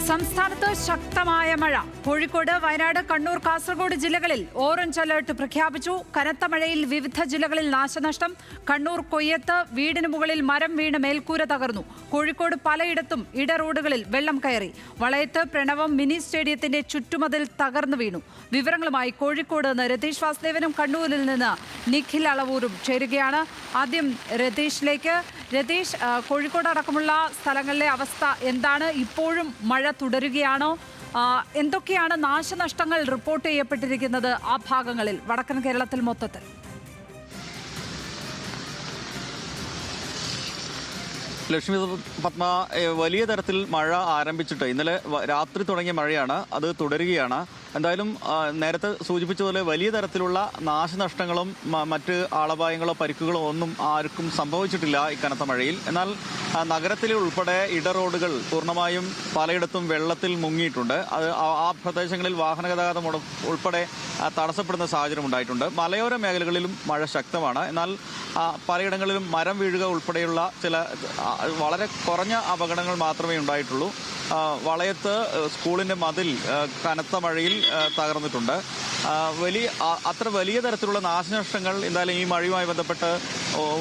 സംസ്ഥാനത്ത് ശക്തമായ മഴ. കോഴിക്കോട്, വയനാട്, കണ്ണൂർ, കാസർഗോഡ് ജില്ലകളിൽ ഓറഞ്ച് അലർട്ട് പ്രഖ്യാപിച്ചു. കനത്ത മഴയിൽ വിവിധ ജില്ലകളിൽ നാശനഷ്ടം. കണ്ണൂർ കൊയ്യത്ത് വീടിന് മുകളിൽ മരം വീണ് മേൽക്കൂര തകർന്നു. കോഴിക്കോട് പലയിടത്തും ഇടറോഡുകളിൽ വെള്ളം കയറി. വളയത്ത് പ്രണവം മിനി സ്റ്റേഡിയത്തിന്റെ ചുറ്റുമതിൽ തകർന്നു വീണു. വിവരങ്ങളുമായി കോഴിക്കോട് നിന്ന് രതീഷ് വാസുദേവനും കണ്ണൂരിൽ നിന്ന് നിഖിൽ അളവൂരും ചേരുകയാണ്. ആദ്യം രതീഷിലേക്ക്. രതീഷ്, കോഴിക്കോട് അടക്കമുള്ള സ്ഥലങ്ങളിലെ അവസ്ഥ എന്താണ്? ഇപ്പോഴും മഴ തുടരുകയാണോ? എന്തൊക്കെയാണ് നാശനഷ്ടങ്ങൾ റിപ്പോർട്ട് ചെയ്യപ്പെട്ടിരിക്കുന്നത് ആ ഭാഗങ്ങളിൽ, വടക്കൻ കേരളത്തിൽ മൊത്തത്തിൽ? ലക്ഷ്മി പത്മ, വലിയ തരത്തിൽ മഴ ആരംഭിച്ചിട്ട് ഇന്നലെ രാത്രി തുടങ്ങിയ മഴയാണ്, അത് തുടരുകയാണ്. എന്തായാലും നേരത്തെ സൂചിപ്പിച്ചതുപോലെ വലിയ തരത്തിലുള്ള നാശനഷ്ടങ്ങളും മറ്റ് ആളപായങ്ങളോ പരിക്കുകളോ ഒന്നും ആർക്കും സംഭവിച്ചിട്ടില്ല ഈ കനത്ത മഴയിൽ. എന്നാൽ നഗരത്തിലെ ഉൾപ്പെടെ ഇടറോഡുകൾ പൂർണ്ണമായും പലയിടത്തും വെള്ളത്തിൽ മുങ്ങിയിട്ടുണ്ട്. അത് ആ പ്രദേശങ്ങളിൽ വാഹനഗതാഗതം ഉൾപ്പെടെ തടസ്സപ്പെടുന്ന സാഹചര്യം ഉണ്ടായിട്ടുണ്ട്. മലയോര മേഖലകളിലും മഴ ശക്തമാണ്. എന്നാൽ പലയിടങ്ങളിലും മരം വീഴുക ഉൾപ്പെടെയുള്ള ചില വളരെ കുറഞ്ഞ അപകടങ്ങൾ മാത്രമേ ഉണ്ടായിട്ടുള്ളൂ. വളയത്ത് സ്കൂളിൻ്റെ മതിൽ കനത്ത മഴയിൽ തകർന്നിട്ടുണ്ട്. അത്ര വലിയ തരത്തിലുള്ള നാശനഷ്ടങ്ങൾ എന്തായാലും ഈ മഴയുമായി ബന്ധപ്പെട്ട്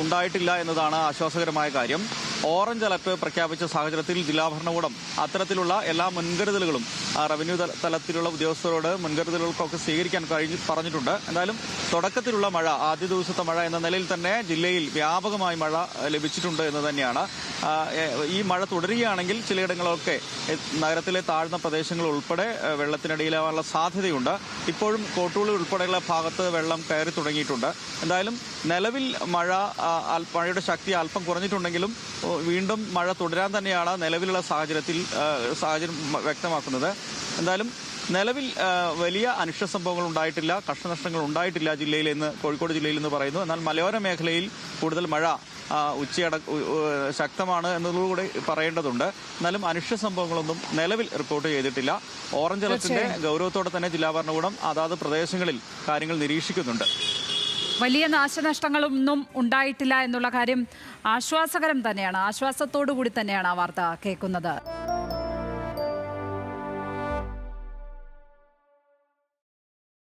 ഉണ്ടായിട്ടില്ല എന്നതാണ് ആശ്വാസകരമായ കാര്യം. ഓറഞ്ച് അലർട്ട് പ്രഖ്യാപിച്ച സാഹചര്യത്തിൽ ജില്ലാ ഭരണകൂടം അത്തരത്തിലുള്ള എല്ലാ മുൻകരുതലുകളും റവന്യൂ തലത്തിലുള്ള ഉദ്യോഗസ്ഥരോട് മുൻകരുതലുകൾക്കൊക്കെ സ്വീകരിക്കാൻ പറഞ്ഞിട്ടുണ്ട്. എന്തായാലും തുടക്കത്തിലുള്ള മഴ, ആദ്യ ദിവസത്തെ മഴ എന്ന നിലയിൽ തന്നെ ജില്ലയിൽ വ്യാപകമായി മഴ ലഭിച്ചിട്ടുണ്ട് എന്ന് തന്നെയാണ്. ഈ മഴ തുടരുകയാണെങ്കിൽ ചിലയിടങ്ങളൊക്കെ നഗരത്തിലെ താഴ്ന്ന പ്രദേശങ്ങൾ ഉൾപ്പെടെ വെള്ളത്തിനടിയിലാവാനുള്ള സാധ്യതയുണ്ട്. ഇപ്പോഴും കോട്ടൂളി ഉൾപ്പെടെയുള്ള ഭാഗത്ത് വെള്ളം കയറി തുടങ്ങിയിട്ടുണ്ട്. എന്തായാലും നിലവിൽ മഴയുടെ ശക്തി അല്പം കുറഞ്ഞിട്ടുണ്ടെങ്കിലും വീണ്ടും മഴ തുടരാൻ തന്നെയാണ് നിലവിലുള്ള സാഹചര്യം വ്യക്തമാക്കുന്നത്. എന്തായാലും നിലവിൽ വലിയ അനിഷ്ട സംഭവങ്ങൾ ഉണ്ടായിട്ടില്ല, കഷ്ടനഷ്ടങ്ങൾ ഉണ്ടായിട്ടില്ല ജില്ലയിൽ എന്ന്, കോഴിക്കോട് ജില്ലയിൽ എന്ന് പറയുന്നു. എന്നാൽ മലയോര മേഖലയിൽ കൂടുതൽ മഴ ശക്തമാണ് എന്നതുകൂടി പറയേണ്ടതുണ്ട്. എന്നാലും അനിഷ്ട സംഭവങ്ങളൊന്നും നിലവിൽ റിപ്പോർട്ട് ചെയ്തിട്ടില്ല. ഓറഞ്ച് അലർട്ടിന്റെ ഗൗരവത്തോടെ തന്നെ ജില്ലാ ഭരണകൂടം അതാത് പ്രദേശങ്ങളിൽ കാര്യങ്ങൾ നിരീക്ഷിക്കുന്നുണ്ട്. വലിയ നാശനഷ്ടങ്ങളൊന്നും ഉണ്ടായിട്ടില്ല എന്നുള്ള കാര്യം ആശ്വാസകരം തന്നെയാണ്. ആശ്വാസത്തോടു കൂടി തന്നെയാണ് ആ വാർത്ത കേൾക്കുന്നത്.